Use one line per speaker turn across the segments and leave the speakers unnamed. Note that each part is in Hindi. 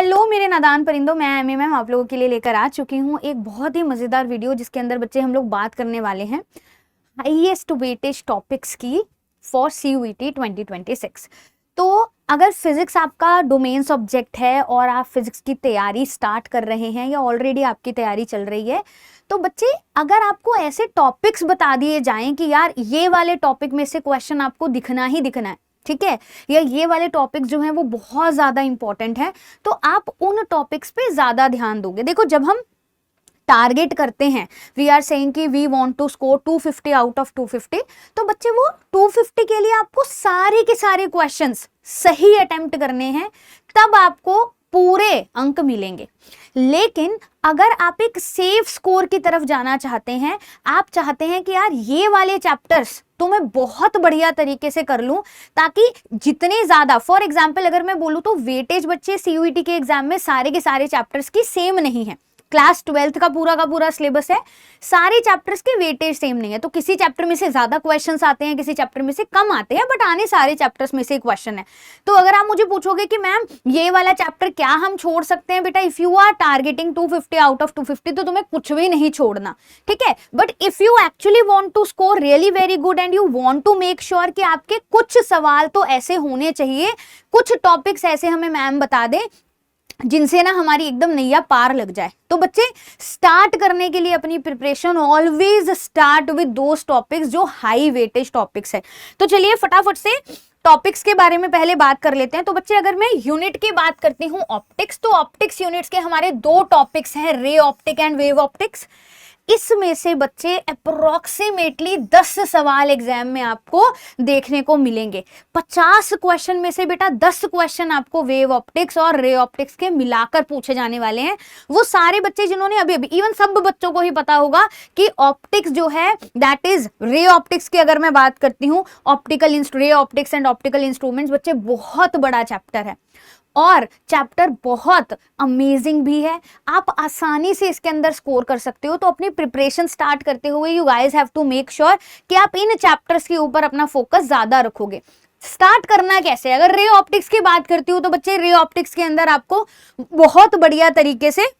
हेलो मेरे नादान परिंदों, मैं एमी मैम आप लोगों के लिए लेकर आ चुकी हूँ एक बहुत ही मज़ेदार वीडियो जिसके अंदर बच्चे हम लोग बात करने वाले हैं हाईएस्ट वेटेज टॉपिक्स की फॉर CUET 2026। तो अगर फिजिक्स आपका डोमेन सब्जेक्ट है और आप फिजिक्स की तैयारी स्टार्ट कर रहे हैं या ऑलरेडी आपकी तैयारी चल रही है, तो बच्चे अगर आपको ऐसे टॉपिक्स बता दिए जाएं कि यार ये वाले टॉपिक में से क्वेश्चन आपको दिखना ही दिखना है, ठीक है, या ये वाले टॉपिक्स जो हैं वो बहुत ज़्यादा इंपॉर्टेंट है, तो आप उन टॉपिक्स पे ज़्यादा ध्यान दोगे। देखो जब हम टारगेट करते हैं, वी आर सेइंग कि we want to score 250 out of 250, तो बच्चे वो 250 के लिए आपको सारे के सारे क्वेश्चंस सही अटेम्प्ट करने हैं, तब आपको पूरे अंक मिलेंगे। लेकिन अगर आप एक सेफ स्कोर की तरफ जाना चाहते हैं, आप चाहते हैं कि यार ये वाले चैप्टर्स तो मैं बहुत बढ़िया तरीके से कर लूं, ताकि जितने ज्यादा, फॉर एग्जांपल अगर मैं बोलूं तो वेटेज बच्चे CUET के एग्जाम में सारे के सारे चैप्टर्स की सेम नहीं है। क्लास 12th का पूरा सिलेबस है, सारे चैप्टर्स के वेटेज सेम नहीं है, तो किसी चैप्टर में से ज्यादा क्वेश्चंस आते हैं, किसी चैप्टर में से कम आते हैं, बट आने सारे चैप्टर्स में से क्वेश्चन है। तो अगर आप मुझे पूछोगे कि मैम ये वाला चैप्टर क्या हम छोड़ सकते हैं, बेटा if you are targeting 250 out of 250 तो तुम्हें कुछ भी नहीं छोड़ना, ठीक है। But if you actually want to score really very good and you want to make sure कि आपके कुछ सवाल तो ऐसे होने चाहिए, कुछ टॉपिक्स ऐसे हमें मैम बता दें जिनसे ना हमारी एकदम नैया पार लग जाए, तो बच्चे स्टार्ट करने के लिए अपनी preparation always start with those topics जो हाई वेटेज टॉपिक्स है। तो चलिए फटाफट से टॉपिक्स के बारे में पहले बात कर लेते हैं। तो बच्चे अगर मैं यूनिट की बात करती हूँ ऑप्टिक्स, तो ऑप्टिक्स यूनिट्स के हमारे दो टॉपिक्स हैं, रे ऑप्टिक एंड वेव ऑप्टिक्स। इसमें से बच्चे अप्रोक्सीमेटली 10 सवाल एग्जाम में आपको देखने को मिलेंगे। 50 क्वेश्चन में से बेटा 10 क्वेश्चन आपको वेव ऑप्टिक्स और रे ऑप्टिक्स के मिलाकर पूछे जाने वाले हैं। वो सारे बच्चे जिन्होंने अभी इवन सब बच्चों को ही पता होगा कि ऑप्टिक्स जो है दैट इज रे ऑप्टिक्स की अगर मैं बात करती हूँ, ray optics and optical instruments बच्चे बहुत बड़ा चैप्टर है और चैप्टर बहुत अमेजिंग भी है। आप आसानी से इसके अंदर स्कोर कर सकते हो। तो अपनी प्रिपरेशन स्टार्ट करते हुए you guys have to make sure कि आप इन चैप्टर्स के ऊपर अपना फोकस ज्यादा रखोगे। स्टार्ट करना कैसे, अगर रे ऑप्टिक्स की बात करती हूँ तो बच्चे रे ऑप्टिक्स के अंदर आपको बहुत बढ़िया तरीके से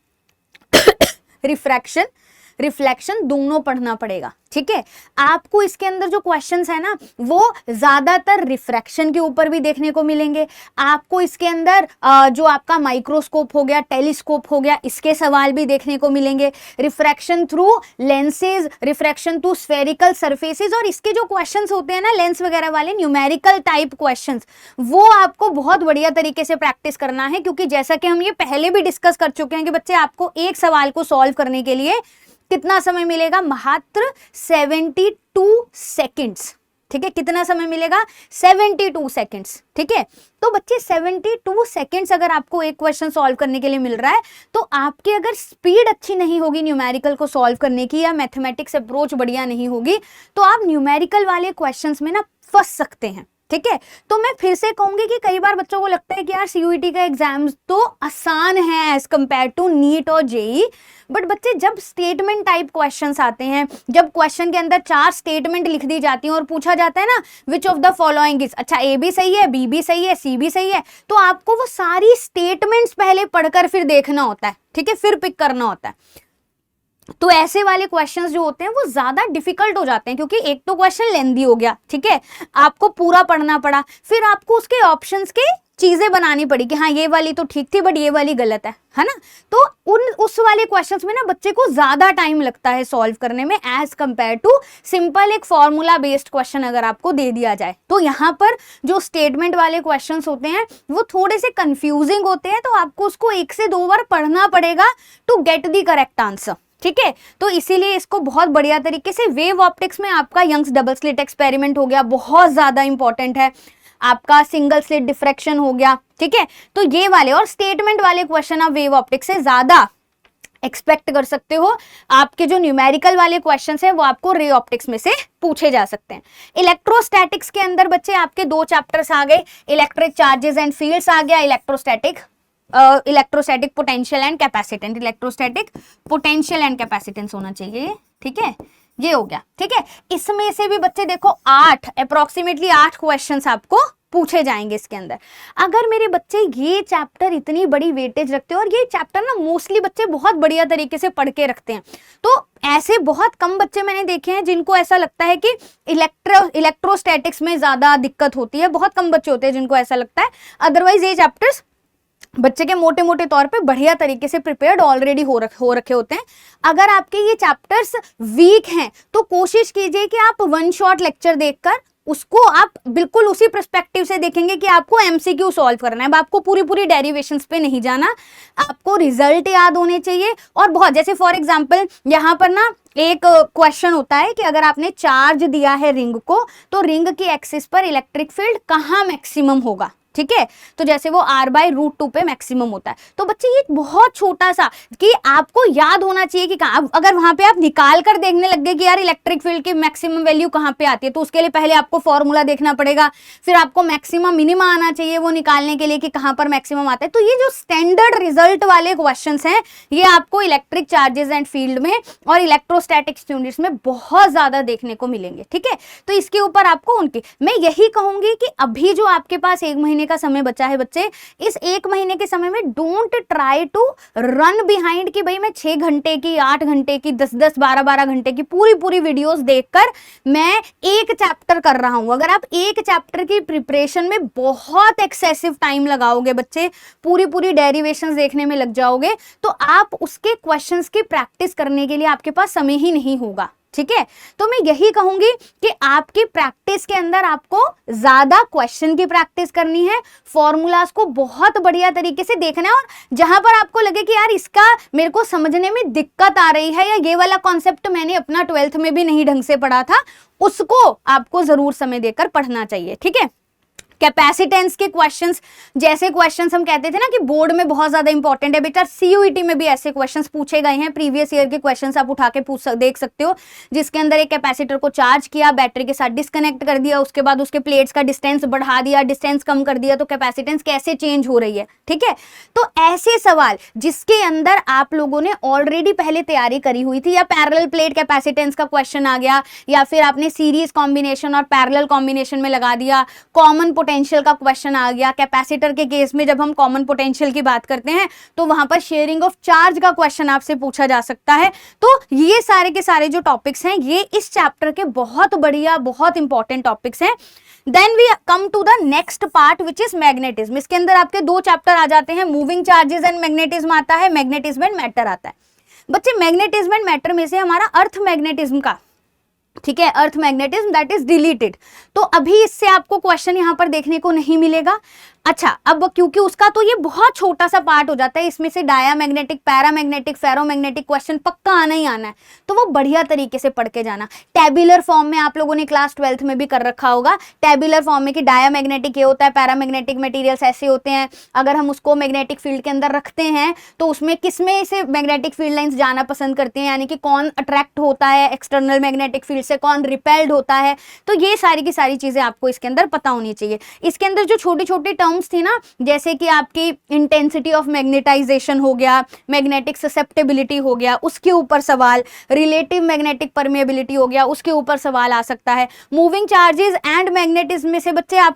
रिफ्लेक्शन दोनों पढ़ना पड़ेगा, ठीक है। आपको इसके अंदर जो क्वेश्चंस है ना वो ज्यादातर रिफ्रैक्शन के ऊपर भी देखने को मिलेंगे। आपको इसके अंदर जो आपका माइक्रोस्कोप हो गया, टेलीस्कोप हो गया, इसके सवाल भी देखने को मिलेंगे। Refraction through lenses, refraction through spherical surfaces, और इसके जो क्वेश्चंस होते हैं ना लेंस वगैरह वाले न्यूमेरिकल टाइप क्वेश्चंस, वो आपको बहुत बढ़िया तरीके से प्रैक्टिस करना है। क्योंकि जैसा कि हम ये पहले भी डिस्कस कर चुके हैं कि बच्चे आपको एक सवाल को सॉल्व करने के लिए कितना समय मिलेगा, मात्र 72 सेकेंड्स, ठीक है। कितना समय मिलेगा, 72 सेकेंड्स, ठीक है। तो बच्चे 72 सेकेंड्स अगर आपको एक क्वेश्चन सॉल्व करने के लिए मिल रहा है, तो आपकी अगर स्पीड अच्छी नहीं होगी न्यूमेरिकल को सॉल्व करने की, या मैथमेटिक्स अप्रोच बढ़िया नहीं होगी, तो आप न्यूमेरिकल वाले क्वेश्चंस में ना फंस सकते हैं, ठीक है। तो मैं फिर से कहूंगी कि कई बार बच्चों को लगता है कि यार CUET का एग्जाम तो आसान है एज कंपेयर टू नीट और JEE, बट बच्चे जब स्टेटमेंट टाइप क्वेश्चंस आते हैं, जब क्वेश्चन के अंदर 4 स्टेटमेंट लिख दी जाती हैं और पूछा जाता है ना which of the following is, अच्छा A भी सही है, B भी सही है, C भी सही है, तो आपको वो सारी स्टेटमेंट्स पहले पढ़कर फिर देखना होता है, ठीक है, फिर पिक करना होता है। तो ऐसे वाले क्वेश्चंस जो होते हैं वो ज्यादा डिफिकल्ट हो जाते हैं, क्योंकि एक तो क्वेश्चन लेंदी हो गया, ठीक है, आपको पूरा पढ़ना पड़ा, फिर आपको उसके ऑप्शंस के चीजें बनानी पड़ी कि हाँ ये वाली तो ठीक थी बट ये वाली गलत है ना। तो उस वाले क्वेश्चंस में ना बच्चे को ज्यादा टाइम लगता है सॉल्व करने में एज कंपेयर टू सिंपल एक फॉर्मूला बेस्ड क्वेश्चन अगर आपको दे दिया जाए। तो यहाँ पर जो स्टेटमेंट वाले क्वेश्चंस होते हैं वो थोड़े से कंफ्यूजिंग होते हैं, तो आपको उसको 1 से 2 बार पढ़ना पड़ेगा to get the correct answer, ठीक है। तो इसीलिए इसको बहुत बढ़िया तरीके से वेव ऑप्टिक्स में आपका यंग्स डबल स्लिट एक्सपेरिमेंट हो गया, बहुत ज्यादा इंपॉर्टेंट है, आपका सिंगल स्लिट डिफ्रैक्शन हो गया, ठीक है। तो ये वाले और स्टेटमेंट वाले क्वेश्चन आप वेव ऑप्टिक्स से ज्यादा एक्सपेक्ट कर सकते हो। आपके जो न्यूमेरिकल वाले क्वेश्चंस हैं वो आपको रे ऑप्टिक्स में से पूछे जा सकते हैं। इलेक्ट्रोस्टैटिक्स के अंदर बच्चे आपके 2 चैप्टर्स आ गए, इलेक्ट्रिक चार्जेस एंड फील्ड्स आ गया, electrostatic potential and capacitance, electrostatic potential and capacitance होना चाहिए, ठीक है, ये हो गया, ठीक है। इसमें से भी बच्चे देखो 8 अप्रोक्सीमेटली 8 क्वेश्चंस आपको पूछे जाएंगे इसके अंदर। अगर मेरे बच्चे ये चैप्टर इतनी बड़ी वेटेज रखते हैं, और ये चैप्टर ना मोस्टली बच्चे बहुत बढ़िया तरीके से पढ़ के रखते हैं, तो ऐसे बहुत कम बच्चे मैंने देखे हैं जिनको ऐसा लगता है कि इलेक्ट्रोस्टैटिक्स में ज्यादा दिक्कत होती है, बहुत कम बच्चे होते हैं जिनको ऐसा लगता है। अदरवाइज ये चैप्टर्स बच्चे के मोटे मोटे तौर पे बढ़िया तरीके से प्रिपेयर्ड ऑलरेडी हो रखे होते हैं। अगर आपके ये चैप्टर्स वीक हैं तो कोशिश कीजिए कि आप वन शॉट लेक्चर देखकर उसको आप बिल्कुल उसी पर्सपेक्टिव से देखेंगे कि आपको एमसीक्यू सॉल्व करना है, आपको पूरी पूरी डेरिवेशंस पे नहीं जाना, आपको रिजल्ट याद होने चाहिए। और बहुत, जैसे फॉर एग्जांपल यहाँ पर ना एक क्वेश्चन होता है कि अगर आपने चार्ज दिया है रिंग को, तो रिंग की एक्सिस पर इलेक्ट्रिक फील्ड कहाँ मैक्सिमम होगा, ठीक है, तो जैसे वो r/√2 पे मैक्सिमम होता है। तो बच्चे ये बहुत छोटा सा कि आपको याद होना चाहिए कि कहाँ, अगर वहां पे आप निकाल कर देखने लग गए कि यार इलेक्ट्रिक फील्ड की मैक्सिमम वैल्यू कहाँ पे आती है, तो उसके लिए पहले आपको फॉर्मूला देखना पड़ेगा, फिर आपको मैक्सिमम मिनिमा आना चाहिए वो निकालने के लिए कि कहाँ पर मैक्सिमम आता है। तो ये जो स्टैंडर्ड रिजल्ट वाले क्वेश्चन हैं, ये आपको इलेक्ट्रिक चार्जेस एंड फील्ड में और इलेक्ट्रोस्टैटिक यूनिट्स में बहुत ज्यादा देखने को मिलेंगे, ठीक है। तो इसके ऊपर आपको उनकी, मैं यही कहूंगी कि अभी जो आपके पास 1 महीने का समय बचा है बच्चे, इस 1 महीने के समय में don't try to run behind कि भाई मैं 6 घंटे की, 8 घंटे की, 10-10, 12-12 घंटे की पूरी वीडियोस देखकर मैं एक चैप्टर कर रहा हूं। अगर आप एक चैप्टर की प्रिपरेशन में बहुत एक्सेसिव टाइम लगाओगे बच्चे, पूरी डेरिवेशंस देखने में लग जाओगे, तो आप उसके क्वेश्चंस की प्रैक्टिस करने के लिए आपके पास समय ही नहीं होगा, ठीक है। तो मैं यही कहूंगी कि आपकी प्रैक्टिस के अंदर आपको ज्यादा क्वेश्चन की प्रैक्टिस करनी है, फॉर्मूलाज को बहुत बढ़िया तरीके से देखना है, और जहां पर आपको लगे कि यार इसका मेरे को समझने में दिक्कत आ रही है, या ये वाला कॉन्सेप्ट मैंने अपना 12th में भी नहीं ढंग से पढ़ा था, उसको आपको जरूर समय देकर पढ़ना चाहिए, ठीक है। कैपेसिटेंस के क्वेश्चंस, जैसे क्वेश्चंस हम कहते थे ना कि बोर्ड में बहुत ज्यादा इंपॉर्टेंट है, बेटा सीयूईटी में भी ऐसे क्वेश्चंस पूछे गए हैं, प्रीवियस ईयर के क्वेश्चंस आप उठा के देख सकते हो, जिसके अंदर एक कैपेसिटर को चार्ज किया, बैटरी के साथ डिस्कनेक्ट कर दिया, उसके बाद उसके प्लेट्स का डिस्टेंस बढ़ा दिया, डिस्टेंस कम कर दिया, तो कैपेसिटेंस कैसे चेंज हो रही है, ठीक है। तो ऐसे सवाल जिसके अंदर आप लोगों ने ऑलरेडी पहले तैयारी करी हुई थी, या पैरेलल प्लेट कैपेसिटेंस का क्वेश्चन आ गया, या फिर आपने सीरीज कॉम्बिनेशन और पैरेलल कॉम्बिनेशन में लगा दिया, कॉमन पोटेंशियल का क्वेश्चन आ गया। कैपेसिटर के केस में जब हम कॉमन पोटेंशियल की बात करते हैं तो वहां पर शेयरिंग ऑफ चार्ज का क्वेश्चन आपसे पूछा जा सकता है। तो ये सारे के सारे जो टॉपिक्स हैं, ये इस चैप्टर के बहुत बढ़िया, बहुत इंपॉर्टेंट टॉपिक्स हैं। Then we come to the next part which is magnetism. इसके अंदर आपके 2 चैप्टर आ जाते हैं, मूविंग चार्जेस एंड मैग्नेटिज्म आता है, मैग्नेटिज्म एंड मैटर आता है। बच्चे मैग्नेटिज्म एंड मैटर में से हमारा अर्थ मैग्नेटिज्म का, ठीक है, अर्थ मैग्नेटिज्म दैट इज डिलीटेड, तो अभी इससे आपको क्वेश्चन यहां पर देखने को नहीं मिलेगा। अच्छा, अब क्योंकि उसका तो ये बहुत छोटा सा पार्ट हो जाता है, इसमें से डायामैग्नेटिक, पैरामैग्नेटिक, फेरोमैग्नेटिक क्वेश्चन पक्का आना ही आना है, तो वो बढ़िया तरीके से पढ़ के जाना। टेबुलर फॉर्म में आप लोगों ने क्लास 12th में भी कर रखा होगा, टेबुलर फॉर्म में कि डायामैग्नेटिक ये होता है, पैरामैग्नेटिक मटेरियल्स ऐसे होते हैं, अगर हम उसको मैग्नेटिक फील्ड के अंदर रखते हैं तो उसमें किसमें से मैग्नेटिक फील्ड लाइंस जाना पसंद करती हैं, यानी कि कौन अट्रैक्ट होता है एक्सटर्नल मैग्नेटिक फील्ड से, कौन रिपेल्ड होता है। तो ये सारी की सारी चीजें आपको इसके अंदर पता होनी चाहिए। इसके अंदर जो छोटी छोटी टर्म्स थी ना, जैसे कि आपकी इंटेंसिटी ऑफ मैग्नेटाइजेशन हो गया, मैग्नेटिक ससेप्टेबिलिटी हो गया, उसके ऊपर सवाल, रिलेटिव मैग्नेटिक परमेबिलिटी हो गया, उसके ऊपर सवाल आ सकता है। मूविंग चार्जेस एंड मैग्नेटिज्म में से बच्चे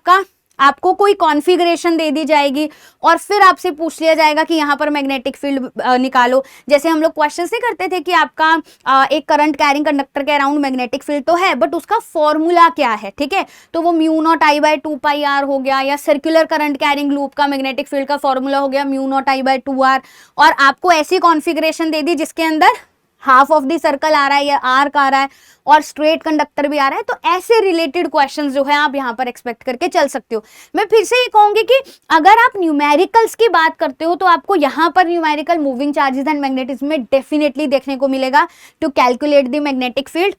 आपको कोई कॉन्फ़िगरेशन दे दी जाएगी और फिर आपसे पूछ लिया जाएगा कि यहाँ पर मैग्नेटिक फील्ड निकालो। जैसे हम लोग क्वेश्चन से करते थे कि आपका एक करंट कैरिंग कंडक्टर के अराउंड मैग्नेटिक फील्ड तो है, बट उसका फॉर्मूला क्या है, ठीक है, तो वो μ0I/2πr हो गया, या सर्कुलर करंट कैरिंग लूप का मैग्नेटिक फील्ड का फॉर्मूला हो गया μ0I/2r, और आपको ऐसी कॉन्फ़िगरेशन दे दी जिसके अंदर हाफ ऑफ द सर्कल आ रहा है या आर्क आ रहा है और स्ट्रेट कंडक्टर भी आ रहा है। तो ऐसे रिलेटेड क्वेश्चंस जो है आप यहाँ पर एक्सपेक्ट करके चल सकते हो। मैं फिर से ये कहूंगी कि अगर आप न्यूमेरिकल्स की बात करते हो तो आपको यहाँ पर numerical moving charges and magnetism में डेफिनेटली देखने को मिलेगा to calculate the magnetic field,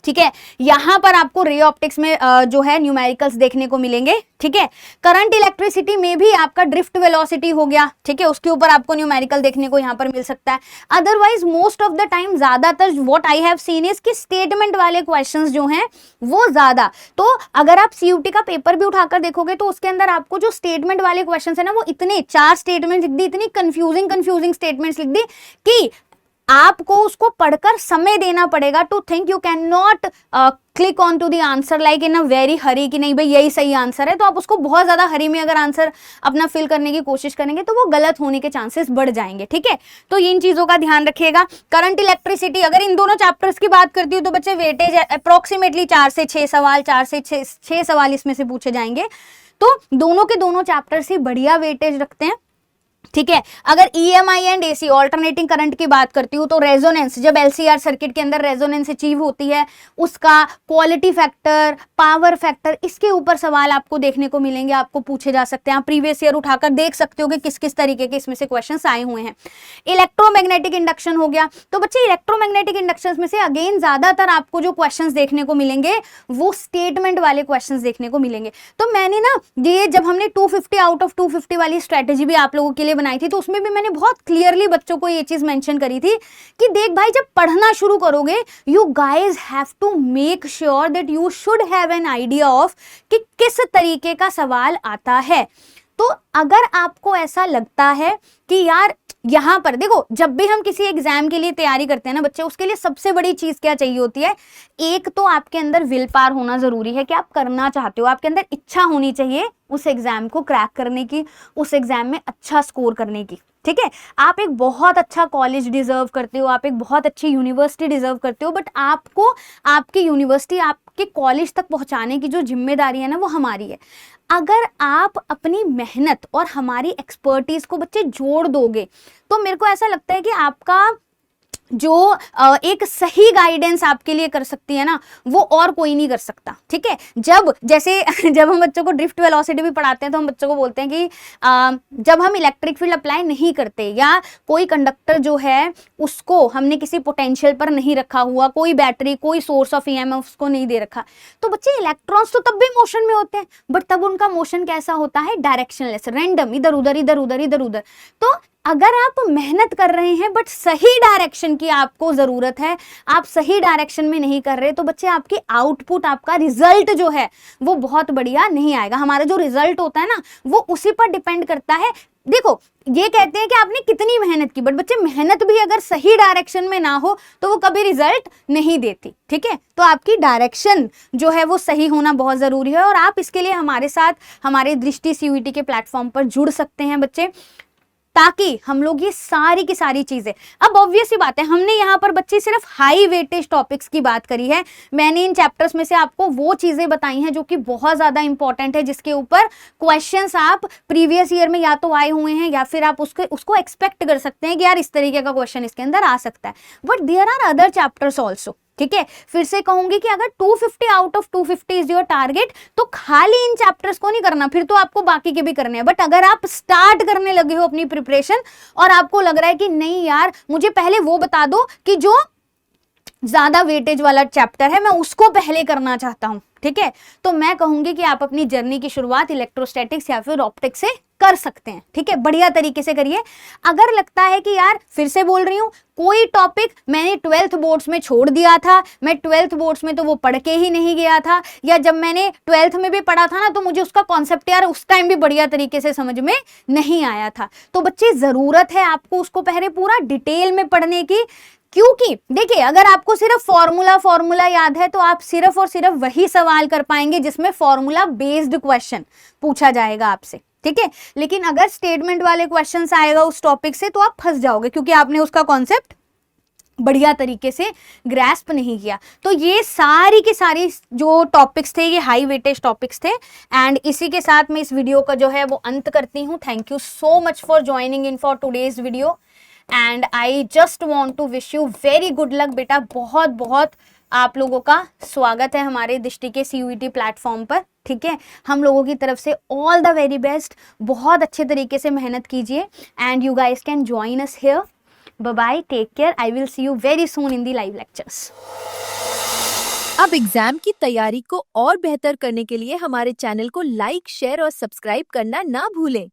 ठीक है। यहां पर आपको रे ऑप्टिक्स में जो है न्यूमेरिकल्स देखने को मिलेंगे, ठीक है। करंट इलेक्ट्रिसिटी में भी आपका ड्रिफ्ट वेलोसिटी हो गया, ठीक है, उसके ऊपर आपको न्यूमेरिकल देखने को यहां पर मिल सकता है। Otherwise most of the time ज्यादातर what I have seen is कि स्टेटमेंट वाले क्वेश्चंस जो हैं वो ज्यादा, तो अगर आप सीयूटी का पेपर भी उठाकर देखोगे तो उसके अंदर आपको जो स्टेटमेंट वाले क्वेश्चंस है ना, वो इतने 4 स्टेटमेंट लिख दी, इतनी कंफ्यूजिंग स्टेटमेंट्स लिख दी कि आपको उसको पढ़कर समय देना पड़ेगा to think. You can not click on to the answer like in a very hurry कि नहीं भाई यही सही आंसर है. तो आप उसको बहुत ज्यादा हरी में अगर आंसर अपना फिल करने की कोशिश करेंगे तो वो गलत होने के चांसेस बढ़ जाएंगे. ठीक है, तो इन चीजों का ध्यान रखिएगा. करंट इलेक्ट्रिसिटी, अगर इन दोनों चैप्टर्स की बात करती हूँ तो बच्चे वेटेज अप्रोक्सीमेटली 4 से 6 सवाल, 4 से 6 सवाल इसमें से पूछे जाएंगे. तो दोनों के दोनों चैप्टर्स ही बढ़िया वेटेज रखते हैं. ठीक है, अगर EMI and AC alternating current की बात करती हूँ तो रेजोनेंस, जब LCR सर्किट के अंदर रेजोनेंस अचीव होती है उसका क्वालिटी फैक्टर, पावर फैक्टर, इसके ऊपर सवाल आपको देखने को मिलेंगे, आपको पूछे जा सकते हैं. आप प्रीवियस ईयर उठाकर देख सकते हो कि किस किस तरीके के इसमें से क्वेश्चंस आए हुए हैं. इलेक्ट्रोमैग्नेटिक इंडक्शन हो गया, तो बच्चे इलेक्ट्रोमैग्नेटिक इंडक्शन में से अगेन ज्यादातर आपको जो क्वेश्चंस देखने को मिलेंगे वो स्टेटमेंट वाले क्वेश्चंस देखने को मिलेंगे. तो मैंने ना ये जब हमने 250 आउट ऑफ 250 वाली स्ट्रेटेजी भी आप लोगों के लिए बनाई थी तो उसमें भी मैंने बहुत क्लियरली बच्चों को ये चीज मेंशन करी थी कि देख भाई जब पढ़ना शुरू करोगे you guys have to make sure that you should have an idea of कि किस तरीके का सवाल आता है. तो अगर आपको ऐसा लगता है कि यार यहां पर देखो, जब भी हम किसी एग्जाम के लिए तैयारी करते हैं ना बच्चे, उसके लिए सबसे बड़ी चीज क्या चाहिए होती है, एक तो आपके अंदर विल पावर होना जरूरी है कि आप करना चाहते हो, आपके अंदर इच्छा होनी चाहिए उस एग्जाम को क्रैक करने की, उस एग्जाम में अच्छा स्कोर करने की. ठीक है, आप एक बहुत अच्छा कॉलेज डिजर्व करते हो, आप एक बहुत अच्छी यूनिवर्सिटी डिजर्व करते हो, बट आपको आपकी यूनिवर्सिटी, आपके कॉलेज तक पहुंचाने की जो जिम्मेदारी है ना वो हमारी है. अगर आप अपनी मेहनत और हमारी एक्सपर्टीज को बच्चे जोड़ दोगे तो मेरे को ऐसा लगता है कि आपका जो एक सही गाइडेंस आपके लिए कर सकती है ना वो और कोई नहीं कर सकता. ठीक है, जब हम बच्चों को ड्रिफ्ट वेलोसिटी भी पढ़ाते हैं तो हम बच्चों को बोलते हैं कि जब हम इलेक्ट्रिक फील्ड अप्लाई नहीं करते या कोई कंडक्टर जो है उसको हमने किसी पोटेंशियल पर नहीं रखा हुआ, कोई बैटरी, कोई सोर्स ऑफ EMF उसको नहीं दे रखा, तो बच्चे इलेक्ट्रॉन्स तो तब भी मोशन में होते हैं, बट तब उनका मोशन कैसा होता है, डायरेक्शनलेस, रैंडम, इधर उधर इधर उधर इधर उधर. तो अगर आप मेहनत कर रहे हैं बट सही डायरेक्शन की आपको जरूरत है, आप सही डायरेक्शन में नहीं कर रहे, तो बच्चे आपकी आउटपुट, आपका रिजल्ट जो है वो बहुत बढ़िया नहीं आएगा. हमारा जो रिजल्ट होता है ना वो उसी पर डिपेंड करता है. देखो, ये कहते हैं कि आपने कितनी मेहनत की, बट बच्चे मेहनत भी अगर सही डायरेक्शन में ना हो तो वो कभी रिजल्ट नहीं देती. ठीक है, तो आपकी डायरेक्शन जो है वो सही होना बहुत जरूरी है और आप इसके लिए हमारे साथ हमारे दृष्टि CUET के प्लेटफॉर्म पर जुड़ सकते हैं बच्चे, ताकि हम लोग ये सारी की सारी चीजें, अब ऑब्वियस ही बात है हमने यहाँ पर बच्चे सिर्फ हाई वेटेज टॉपिक्स की बात करी है. मैंने इन चैप्टर्स में से आपको वो चीजें बताई हैं जो कि बहुत ज्यादा इंपॉर्टेंट है, जिसके ऊपर क्वेश्चंस आप प्रीवियस ईयर में या तो आए हुए हैं या फिर आप उसको एक्सपेक्ट कर सकते हैं कि यार इस तरीके का क्वेश्चन इसके अंदर आ सकता है. But there are other chapters also. ठीक है, फिर से कहूंगी कि अगर 250 out of 250 is your target तो खाली इन चैप्टर्स को नहीं करना, फिर तो आपको बाकी के भी करने हैं. बट अगर आप स्टार्ट करने लगे हो अपनी प्रिपरेशन और आपको लग रहा है कि नहीं यार मुझे पहले वो बता दो कि जो ज्यादा वेटेज वाला चैप्टर है मैं उसको पहले करना चाहता हूं, ठीक है, तो मैं कहूंगी कि आप अपनी जर्नी की शुरुआत इलेक्ट्रोस्टैटिक्स या फिर ऑप्टिक्स से कर सकते हैं. ठीक है, बढ़िया तरीके से करिए. अगर लगता है कि यार फिर से बोल रही हूं कोई टॉपिक मैंने 12th बोर्ड्स में छोड़ दिया था, मैं 12th बोर्ड्स में तो वो पढ़ के ही नहीं गया था, या जब मैंने 12th में भी पढ़ा था ना तो मुझे उसका कॉन्सेप्ट यार उस टाइम भी बढ़िया तरीके से समझ में नहीं आया था, तो बच्चे जरूरत है आपको उसको पहले पूरा डिटेल में पढ़ने की. क्योंकि देखिए अगर आपको सिर्फ फॉर्मूला याद है तो आप सिर्फ और सिर्फ वही सवाल कर पाएंगे जिसमें फॉर्मूला बेस्ड क्वेश्चन पूछा जाएगा आपसे. ठीक है, लेकिन अगर स्टेटमेंट वाले क्वेश्चंस आएगा उस टॉपिक से तो आप फंस जाओगे क्योंकि आपने उसका कॉन्सेप्ट बढ़िया तरीके से ग्रैस्प नहीं किया. तो ये सारी की सारी जो टॉपिक्स थे ये हाई वेटेज टॉपिक्स थे. एंड इसी के साथ मैं इस वीडियो का जो है वो अंत करती हूँ. Thank you so much for joining in for today's video and I just want to wish you very good luck बेटा. बहुत बहुत आप लोगों का स्वागत है हमारे दृष्टि के CUET प्लेटफॉर्म पर. ठीक है, हम लोगों की तरफ से ऑल द वेरी बेस्ट. बहुत अच्छे तरीके से मेहनत कीजिए and you guys can join us here. Bye bye, take care. I will see you very soon in the live lectures.
अब एग्जाम की तैयारी को और बेहतर करने के लिए हमारे चैनल को लाइक, शेयर और सब्सक्राइब करना ना भूलें.